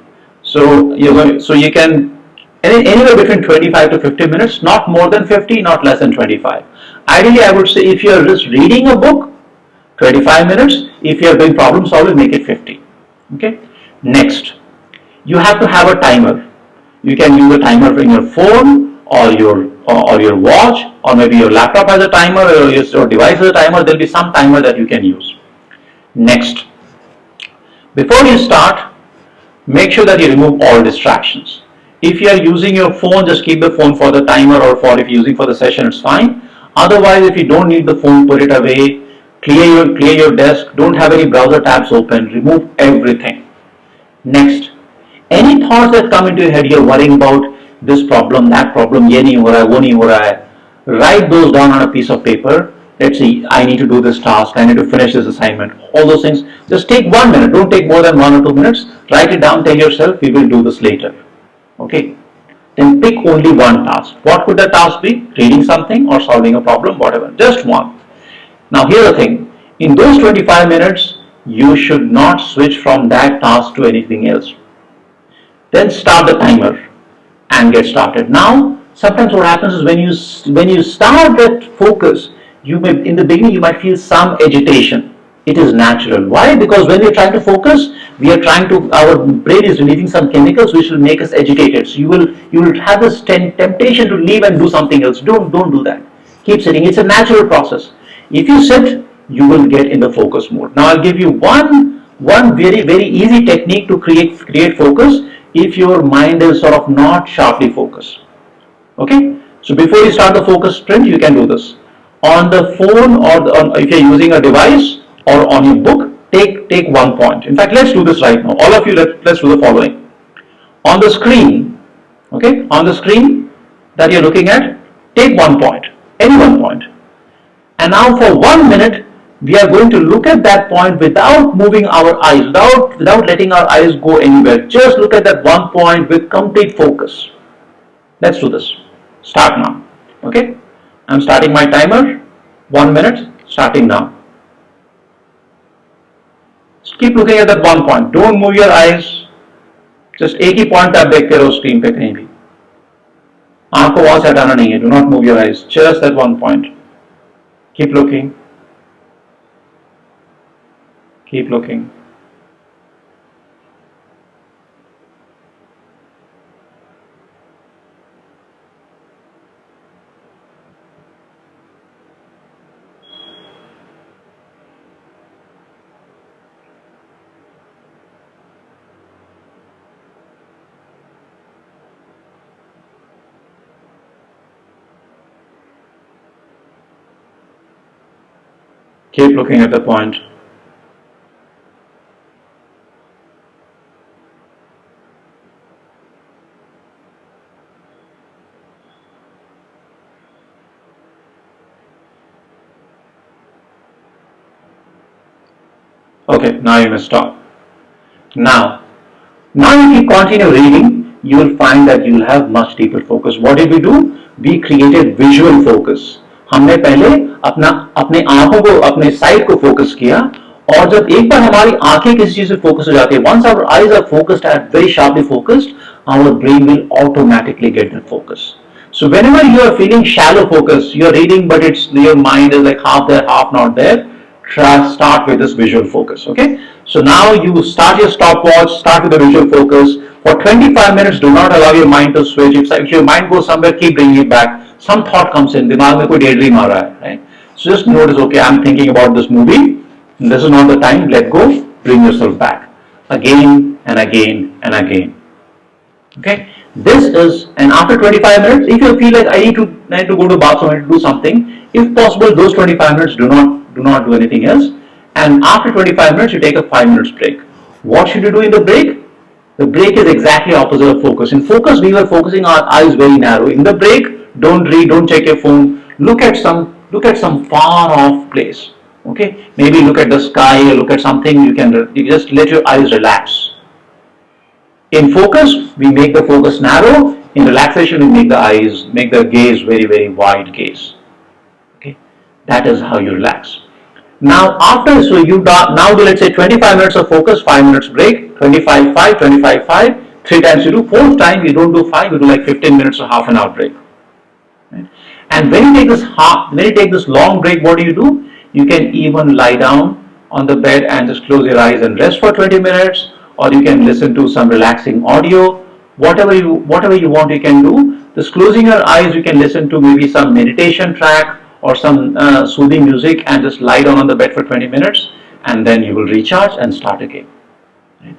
So you can anywhere between 25 to 50 minutes, not more than 50, not less than 25. Ideally, I would say if you're just reading a book, 25 minutes. If you're doing problem solving, make it 50. Okay. Next, you have to have a timer. You can use a timer in your phone or your watch, or maybe your laptop has a timer, or your device has a timer. There'll be some timer that you can use. Next, before you start, make sure that you remove all distractions. If you are using your phone, just keep the phone for the timer, or for if you're using for the session, it's fine. Otherwise, if you don't need the phone, put it away. Clear your desk. Don't have any browser tabs open. Remove everything. Next, any thoughts that come into your head, you're worrying about this problem, that problem, ye nahi ho raha hai, wo nahi ho raha hai. Write those down on a piece of paper. Let's see, I need to do this task, I need to finish this assignment. All those things. Just take 1 minute. Don't take more than 1 or 2 minutes. Write it down. Tell yourself, we will do this later. Okay. Then pick only one task. What could the task be? Reading something or solving a problem, whatever. Just one. Now here's the thing, in those 25 minutes, you should not switch from that task to anything else. Then start the timer and get started. Now, sometimes what happens is when you start that focus, in the beginning you might feel some agitation. It is natural. Why? Because when we're trying to focus, our brain is releasing some chemicals which will make us agitated. So you will have this temptation to leave and do something else. Don't do that. Keep sitting. It's a natural process. If you sit, you will get in the focus mode. Now I'll give you one very, very easy technique to create focus if your mind is sort of not sharply focused. Okay? So before you start the focus sprint, you can do this. On the phone, or if you're using a device or on your book, take 1 point. In fact, let's do this right now. All of you, let's do the following. On the screen, okay, on the screen that you're looking at, take 1 point, any 1 point. And now for 1 minute, we are going to look at that point without moving our eyes, without letting our eyes go anywhere. Just look at that 1 point with complete focus. Let's do this. Start now. Okay? I'm starting my timer. 1 minute, starting now. Just keep looking at that 1 point. Don't move your eyes. Just एक ही point आप देखते रहो screen पे कहीं भी. आँख को वहाँ से हटाना नहीं है. Do not move your eyes. Just that 1 point. Keep looking. Keep looking. Keep looking at the point. Okay, now you may stop. Now if you continue reading, you will find that you will have much deeper focus. What did we do? We created visual focus. हमने पहले अपने आंखों को, अपने side को focus किया, और जब एक बार हमारी आंखें किसी चीज से फोकस हो जाती है, once our eyes are focused and very sharply focused, our brain will automatically get that focus. So whenever you are feeling shallow focus, you are reading but your mind is like half there, half not there, start with this visual focus. Okay, so now you start your stopwatch, start with the visual focus. For 25 minutes, do not allow your mind to switch. If your mind goes somewhere, keep bringing it back. Some thought comes in, दिमाग में कोई daydream आ रहा है, right? So just notice, okay, I'm thinking about this movie. This is not the time. Let go. Bring yourself back again and again and again. Okay. This is, and after 25 minutes, if you feel like I need to go to the bathroom and do something, if possible, those 25 minutes do not do anything else. And after 25 minutes, you take a 5 minutes break. What should you do in the break? The break is exactly opposite of focus. In focus, we were focusing our eyes very narrow. In the break, don't read, don't check your phone. Look at some far off place. Okay, maybe look at the sky or look at something. You just let your eyes relax. In focus, we make the focus narrow. In relaxation, we make the gaze very, very wide gaze. Okay, that is how you relax. Now, now do, let's say, 25 minutes of focus, 5 minutes break, 25, 5, 25, 5. 3 times you do. 4th time you don't do 5, you do like 15 minutes or half an hour break. Right? And when you take this long break, what do? You can even lie down on the bed and just close your eyes and rest for 20 minutes. Or you can listen to some relaxing audio, whatever you want, you can do. Just closing your eyes, you can listen to maybe some meditation track or some soothing music and just lie down on the bed for 20 minutes and then you will recharge and start again. Right?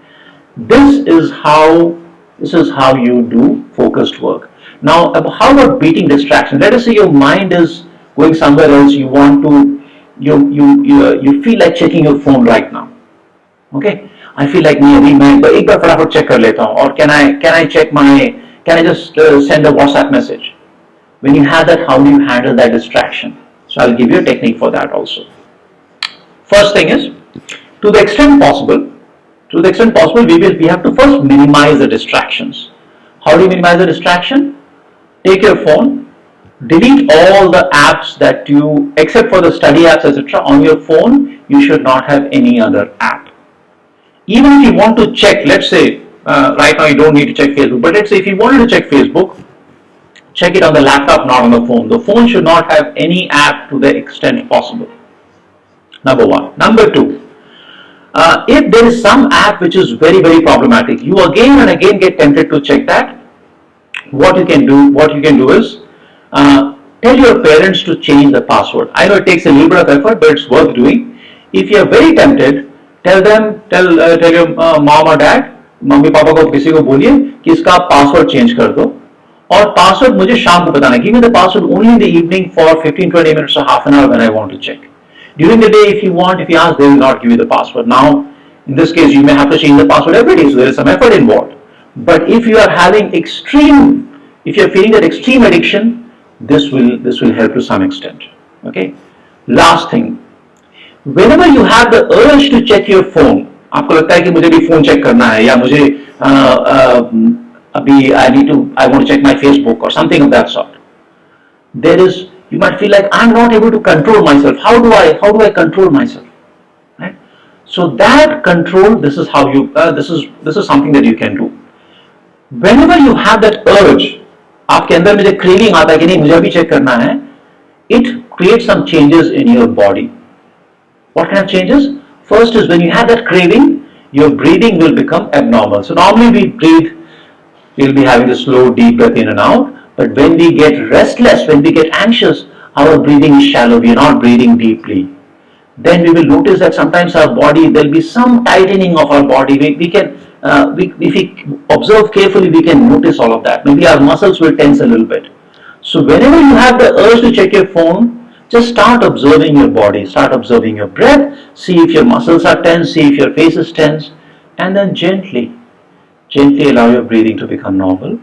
This is how you do focused work. Now, how about beating distraction? Let us say your mind is going somewhere else. You feel like checking your phone right now. Okay. I feel like मैं एक बार फटाफट check कर लेता हूँ, or can I just send a WhatsApp message? When you have that, how do you handle that distraction? So I'll give you a technique for that also. First thing is, to the extent possible, we have to first minimize the distractions. How do you minimize the distraction? Take your phone, delete all the apps that except for the study apps, etc. On your phone, you should not have any other app. Even if you want to check, let's say, right now you don't need to check Facebook, but let's say if you wanted to check Facebook, check it on the laptop, not on the phone. The phone should not have any app to the extent possible. Number 1. Number 2, if there is some app which is very, very problematic, you again and again get tempted to check that, what you can do is, tell your parents to change the password. I know it takes a little bit of effort, but it's worth doing. If you are very tempted, tell your mom or dad, mummy papa को किसी को बोलिए कि इसका password change कर दो और password मुझे शाम को बताना. Give me the password only in the evening for 15-20 minutes or half an hour when I want to check. During the day, if you ask, they will not give you the password. Now, in this case, you may have to change the password every day, so there is some effort involved. But if you are feeling that extreme addiction, this will help to some extent. Okay. Last thing. Whenever you have the urge to check your phone, आपको लगता है कि मुझे भी phone check करना है या मुझे अभी I want to check my Facebook or something of that sort. You might feel like I'm not able to control myself. How do I control myself? Right? So that control, this is something that you can do. Whenever you have that urge, आपके अंदर में जो craving आता है कि नहीं मुझे अभी check करना है, it creates some changes in your body. What kind of changes? First is when you have that craving, your breathing will become abnormal. So normally we'll be having a slow, deep breath in and out. But when we get restless, when we get anxious, our breathing is shallow. We are not breathing deeply. Then we will notice that sometimes our body, there will be some tightening of our body. If we observe carefully, we can notice all of that. Maybe our muscles will tense a little bit. So whenever you have the urge to check your phone, just start observing your body, start observing your breath, see if your muscles are tense, see if your face is tense, and then gently allow your breathing to become normal.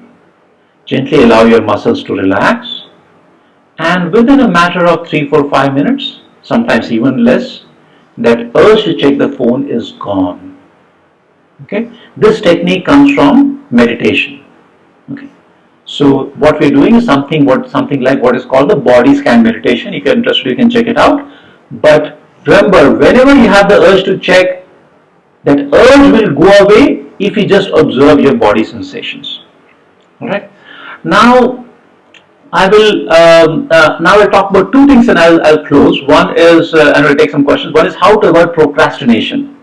Gently allow your muscles to relax, and within a matter of 3, 4, 5 minutes, sometimes even less, that urge to check the phone is gone. Okay, this technique comes from meditation. Okay. So what we're doing is something like what is called the body scan meditation. If you're interested, you can check it out. But remember, whenever you have the urge to check, that urge will go away if you just observe your body sensations. Alright. Now, I will now I'll talk about two things and I'll close. One is, and I'll take some questions. One is how to avoid procrastination.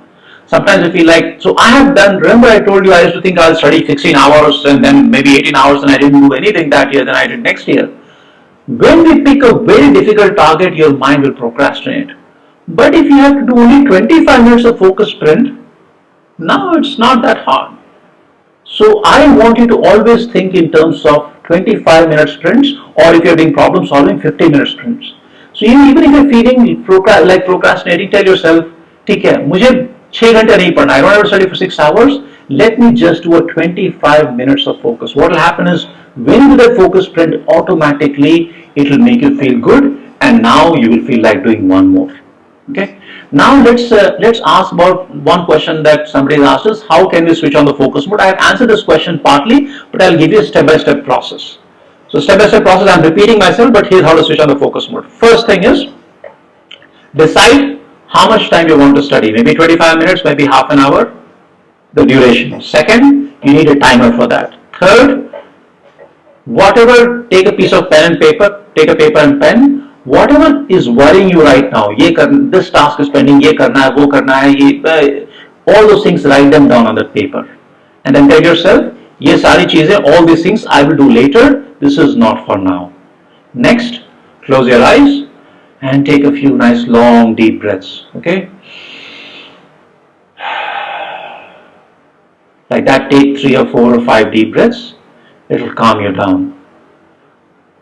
Sometimes I feel like, so I have done, remember I told you I used to think I'll study 16 hours and then maybe 18 hours and I didn't do anything that year, then I did next year. When we pick a very difficult target, your mind will procrastinate. But if you have to do only 25 minutes of focus sprint, now it's not that hard. So I want you to always think in terms of 25-minute sprints, or if you're doing problem solving, 50-minute sprints. So even if you're feeling like procrastinating, tell yourself, ठीक है, मुझे 6 घंटे नहीं पढ़ना, I don't have to study for 6 hours, let me just do a 25 minutes of focus. What will happen is, when you do that focus sprint, automatically it will make you feel good, and now you will feel like doing one more. Okay. Now let's ask about one question that somebody asked us: how can we switch on the focus mode? I have answered this question partly, but I'll give you a step-by-step process. So step-by-step process, I'm repeating myself, but here's how to switch on the focus mode. First thing is, decide how much time you want to study. Maybe 25 minutes, maybe half an hour, the duration. Second, you need a timer for that. Third, whatever, take a piece of pen and paper, take a paper and pen. Whatever is worrying you right now, this task is pending, ये करना है, वो करना है, all those things, write them down on that paper. And then tell yourself, ये सारी चीजें, all these things I will do later, this is not for now. Next, close your eyes and take a few nice long deep breaths, okay? Like that, take 3 or 4 or 5 deep breaths, it will calm you down.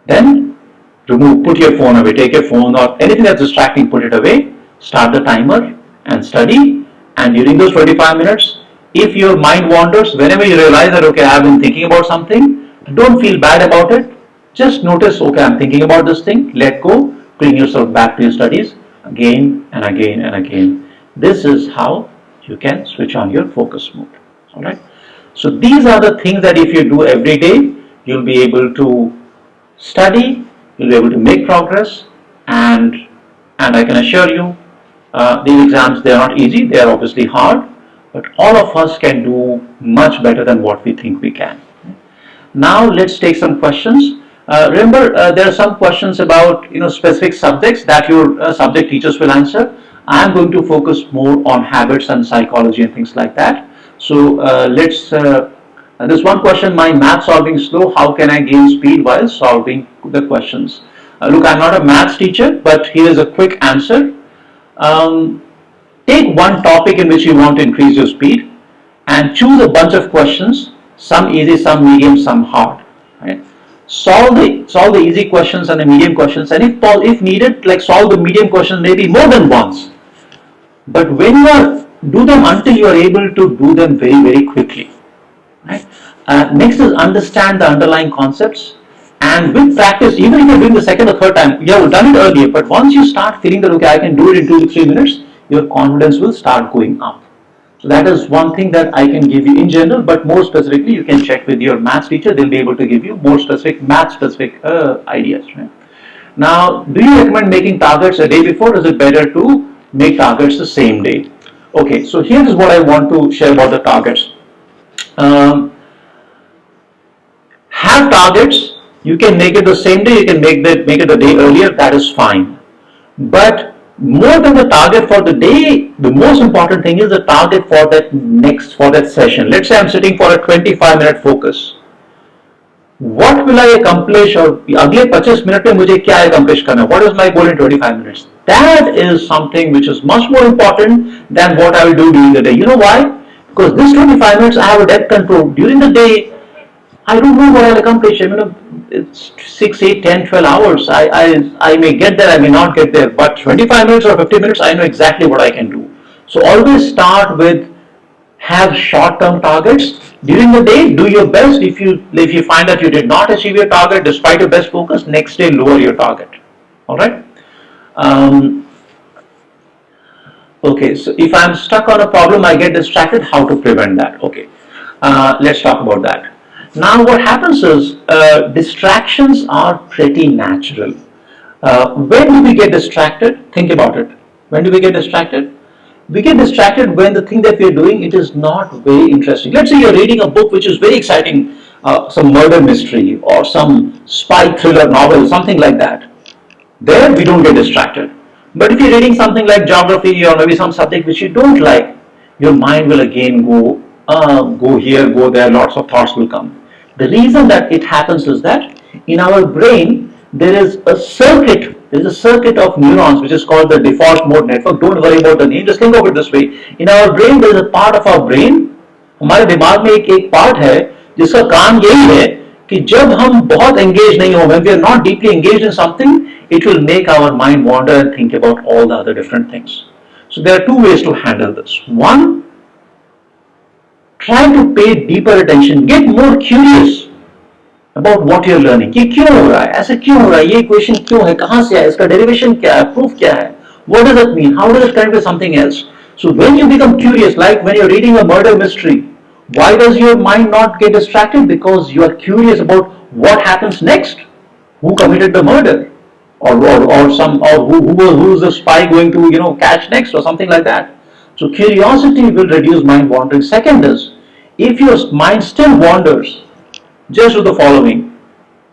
Then, put your phone away, take your phone or anything that's distracting, put it away, start the timer and study. And during those 25 minutes, if your mind wanders, whenever you realize that, okay, I've been thinking about something, don't feel bad about it. Just notice, okay, I'm thinking about this thing, let go, bring yourself back to your studies again and again and again. This is how you can switch on your focus mode. Alright. So these are the things that if you do every day, you'll be able to study, you'll be able to make progress, and I can assure you, these exams, they are not easy, they are obviously hard, but all of us can do much better than what we think we can. Now let's take some questions. Remember, there are some questions about specific subjects that your subject teachers will answer. I am going to focus more on habits and psychology and things like that. So there's one question: my math solving is slow, how can I gain speed while solving the questions? Look, I'm not a maths teacher, but here is a quick answer. Take one topic in which you want to increase your speed and choose a bunch of questions, some easy, some medium, some hard. Right? Solve the easy questions and the medium questions, and if needed, like solve the medium questions maybe more than once. But when you do them until you are able to do them very, very quickly. Right? Next is understand the underlying concepts, and with practice, even if you're doing the second or third time, you have done it earlier, but once you start feeling that, okay, I can do it in 2 to 3 minutes, your confidence will start going up. So that is one thing that I can give you in general, but more specifically, you can check with your maths teacher, they'll be able to give you more specific, math-specific ideas. Right? Now, do you recommend making targets a day before, or is it better to make targets the same day? Okay, so here is what I want to share about the targets. Have targets, you can make it the same day, you can make it the day earlier, that is fine. But more than the target for the day, the most important thing is the target for that session. Let's say I'm sitting for a 25-minute focus. What will I accomplish, or अगले 25 minute में मुझे क्या accomplish करना? What is my goal in 25 minutes? That is something which is much more important than what I will do during the day. You know why? Because this 25 minutes I have a depth control. During the day, I don't know what I'll accomplish. It's 6, 8, 10, 12 hours. I may get there, I may not get there. But 25 minutes or 50 minutes, I know exactly what I can do. So always start with, have short-term targets. During the day, do your best. If you find that you did not achieve your target despite your best focus, next day lower your target. All right. Okay. So if I'm stuck on a problem, I get distracted. How to prevent that? Okay. Let's talk about that. Now, what happens is distractions are pretty natural. When do we get distracted? Think about it. When do we get distracted? We get distracted when the thing that we are doing, it is not very interesting. Let's say you're reading a book which is very exciting. some murder mystery or some spy thriller novel, something like that. There we don't get distracted. But if you're reading something like geography or maybe some subject which you don't like, your mind will again go here, go there, lots of thoughts will come. The reason that it happens is that in our brain there is a circuit of neurons which is called the default mode network. Don't worry about the name, just think of it this way. In our brain there is a part of our brain, हमारे दिमाग में एक part है जिसका काम यही है कि जब हम बहुत engaged नहीं हो, when we are not deeply engaged in something, it will make our mind wander and think about all the other different things. So there are two ways to handle this. One, try to pay deeper attention, get more curious about what you're learning. कि क्यों हो रहा है, ऐसे क्यों हो रहा है, ये इक्वेशन क्यों है, कहाँ से है, इसका डेरिवेशन क्या है, प्रूफ क्या है, what does it mean, how does it connect with something else. So when you become curious, like when you're reading a murder mystery, why does your mind not get distracted? Because you are curious about what happens next, who committed the murder, or who's the spy going to catch next, or something like that. So curiosity will reduce mind wandering. Second is, if your mind still wanders, just do the following.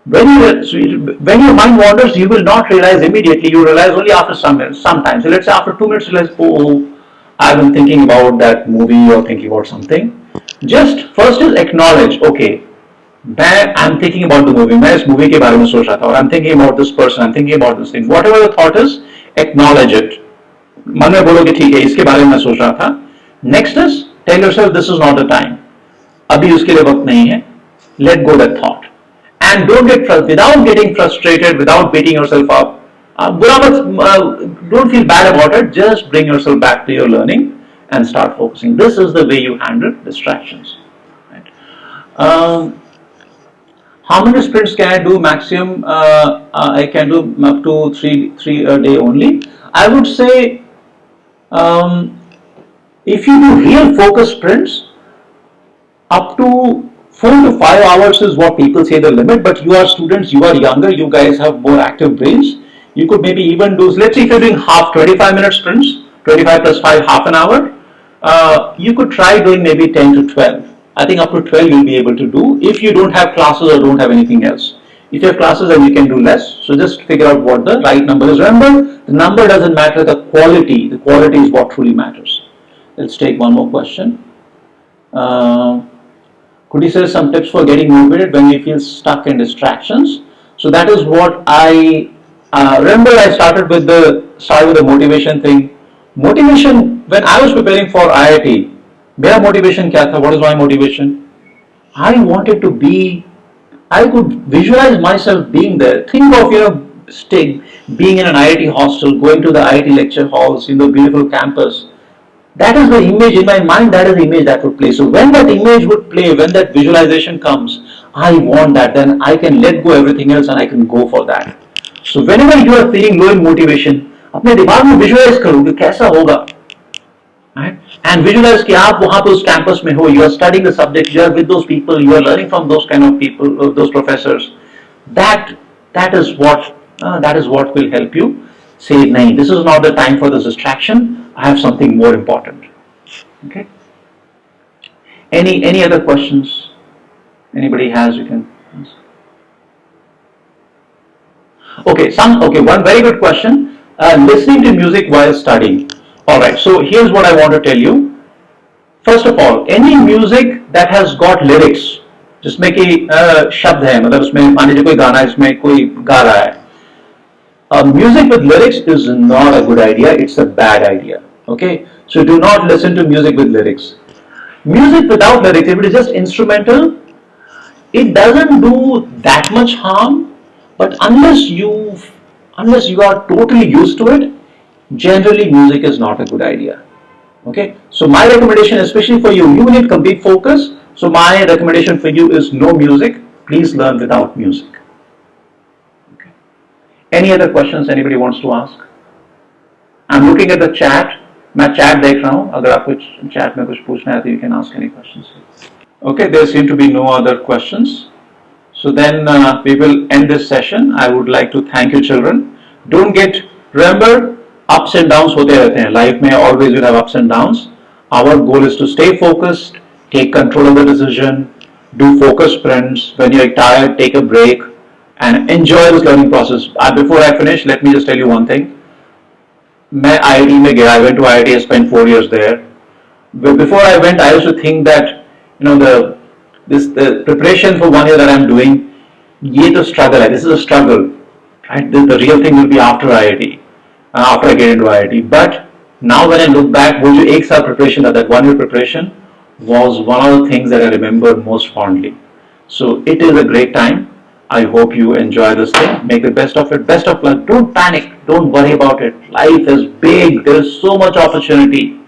When your mind wanders, you will not realize immediately. You realize only after some minutes, sometimes. So let's say after 2 minutes, you realize, oh, I've been thinking about that movie or thinking about something. Just first is acknowledge, okay, I'm thinking about the movie. मैं इस movie के बारे में सोच रहा था, or I'm thinking about this person, I'm thinking about this thing. Whatever the thought is, acknowledge it. मन में बोलो कि ठीक है, इसके बारे में मैं सोच रहा था. Next is, tell yourself this is not the time. अभी उसके लिए वक्त नहीं है. Let go that thought. And without getting frustrated, without beating yourself up. Don't feel bad about it. Just bring yourself back to your learning and start focusing. This is the way you handle distractions. Right? How many sprints can I do maximum? I can do up to three a day only. I would say if you do real focus sprints, up to 4 to 5 hours is what people say the limit, but you are students, you are younger, you guys have more active brains. You could maybe even do, let's say if you're doing 25-minute sprints, 25 plus 5, half an hour, you could try doing maybe 10 to 12. I think up to 12 you'll be able to do if you don't have classes or don't have anything else. If you have classes, then you can do less. So just figure out what the right number is. Remember, the number doesn't matter, the quality is what truly matters. Let's take one more question. Could you share some tips for getting motivated when you feel stuck in distractions? So that is what I remember. I started with the motivation thing. Motivation, when I was preparing for IIT, मेरा motivation क्या था? What is my motivation? I wanted to be, I could visualize myself being there. Think of being in an IIT hostel, going to the IIT lecture halls in the beautiful campus. That is the image in my mind, that is the image that would play. So when that image would play, when that visualization comes, I want that, then I can let go everything else and I can go for that. So whenever you are feeling low in motivation, अपने दिमाग में visualize करो कि कैसा होगा. Right? And visualize कि आप वहाँ पे उस campus में हो, you are studying the subject, you are with those people, you are learning from those kind of people, those professors. That is what will help you say, nahin, this is not the time for this distraction. I have something more important. Okay. Any other questions? Anybody has, you can ask. Okay, one very good question. Listening to music while studying. Alright, so here's what I want to tell you. First of all, any music that has got lyrics, जिसमें कि शब्द है, मतलब उसमें मान लीजिए कोई गाना इसमें कोई गा रहा है. Music with lyrics is not a good idea, it's a bad idea. Okay, so do not listen to music with lyrics. Music without lyrics, if it is just instrumental, it doesn't do that much harm, but unless you are totally used to it, generally music is not a good idea. Okay, so my recommendation, especially for you need complete focus, so my recommendation for you is no music, please learn without music. Okay. Any other questions anybody wants to ask? I'm looking at the chat. मैं chat देख रहा हूँ. अगर आपको chat में कुछ पूछना है तो you can ask any questions. Okay, there seem to be no other questions. So then we will end this session. I would like to thank you, children. Remember, ups and downs होते रहते हैं. Life में always will have ups and downs. Our goal is to stay focused, take control of the decision, do focus sprints. When you're tired, take a break and enjoy this learning process. Before I finish, let me just tell you one thing. मैं IIT में गया. I went to IIT. I spent 4 years there. But before I went, I used to think that the preparation for 1 year that I'm doing, ये तो struggle है. This is a struggle, right? The real thing will be after IIT, after I get into IIT. But now when I look back, वो जो एक साल preparation था, that 1 year preparation was one of the things that I remember most fondly. So it is a great time. I hope you enjoy this thing. Make the best of it. Best of luck. Don't panic. Don't worry about it. Life is big. There is so much opportunity.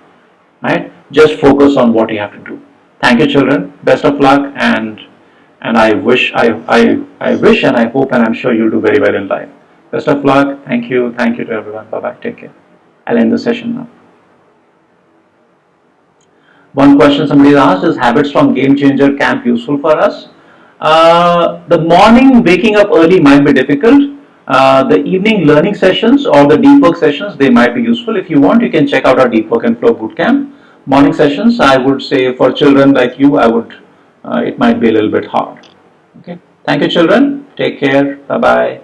Right? Just focus on what you have to do. Thank you, children. Best of luck, and I wish and I hope and I'm sure you'll do very well in life. Best of luck. Thank you to everyone. Bye bye. Take care. I'll end the session now. One question somebody asked: is Habitstrong Game Changer Camp useful for us? The morning waking up early might be difficult. The evening learning sessions or the deep work sessions, they might be useful. If you want, you can check out our deep work and flow bootcamp. Morning sessions, I would say for children like you, it might be a little bit hard. Okay. Thank you, children. Take care. Bye bye.